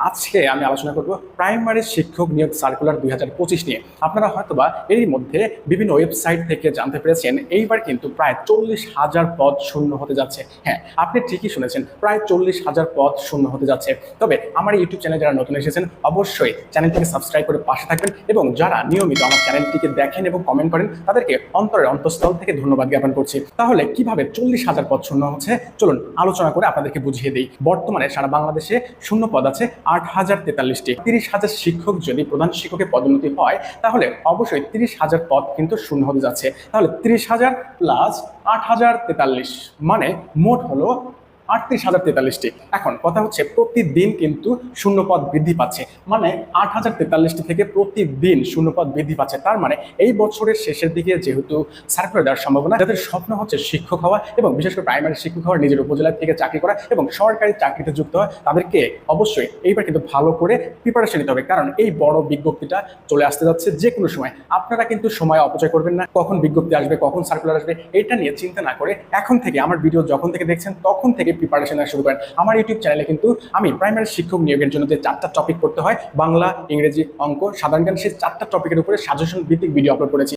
আজকে আমি আলোচনা করব প্রাইমারি শিক্ষক নিয়োগ সার্কুলার 2025 নিয়ে। আপনারা হয়তোবা এরই মধ্যে বিভিন্ন ওয়েবসাইট থেকে জানতে পেরেছেন এইবার কিন্তু প্রায় 40,000 পদ শূন্য হতে যাচ্ছে। হ্যাঁ, আপনি ঠিকই শুনেছেন, প্রায় 40,000 পদ শূন্য হতে যাচ্ছে। তবে আমার ইউটিউব চ্যানেলে যারা নতুন এসেছেন অবশ্যই চ্যানেলটিকে সাবস্ক্রাইব করে পাশে থাকবেন, এবং যারা নিয়মিত আমার চ্যানেলটিকে দেখেন এবং কমেন্ট করেন তাদেরকে অন্তরের অন্তঃস্থল থেকে ধন্যবাদ জ্ঞাপন করছি। তাহলে কিভাবে 40,000 পদ শূন্য হচ্ছে চলুন আলোচনা করে আপনাদেরকে বুঝিয়ে দিই। বর্তমানে সারা বাংলাদেশে শূন্য পদ আছে 8,043টি। 30,000 শিক্ষক যদি প্রধান শিক্ষকের পদোন্নতি হয় তাহলে অবশ্যই 30,000 পদ কিন্তু শূন্য হতে যাচ্ছে। তাহলে 30,000 প্লাস 8,043 মানে মোট হলো 38,043টি। এখন কথা হচ্ছে প্রতিদিন কিন্তু শূন্য পদ বৃদ্ধি পাচ্ছে, মানে 8,043টি থেকে প্রতিদিন শূন্য পদ বৃদ্ধি পাচ্ছে। তার মানে এই বছরের শেষের দিকে যেহেতু সার্কুলার দেওয়ার সম্ভাবনা, যাদের স্বপ্ন হচ্ছে শিক্ষক হওয়া এবং বিশেষ করে প্রাইমারি শিক্ষক হওয়ার, নিজের উপজেলা থেকে চাকরি করা এবং সরকারি চাকরিতে যুক্ত হয়, তাদেরকে অবশ্যই এইবার কিন্তু ভালো করে প্রিপারেশন নিতে হবে, কারণ এই বড় বিজ্ঞপ্তিটা চলে আসতে যাচ্ছে যে কোনো সময়। আপনারা কিন্তু সময় অপচয় করবেন না, কখন বিজ্ঞপ্তি আসবে কখন সার্কুলার আসবে এটা নিয়ে চিন্তা না করে এখন থেকে আমার ভিডিও যখন থেকে দেখছেন তখন থেকে প্রিপারেশন শুরু করেন। আমার ইউটিউব চ্যানেলে কিন্তু আমি প্রাইমারি শিক্ষক নিয়োগের জন্য যে 4টা টপিক পড়তে হয়, বাংলা, ইংরেজি, অঙ্ক, সাধারণ জ্ঞান, সেই 4টা টপিকের উপরে সাজেশন ভিত্তিক ভিডিও আপলোড করেছি।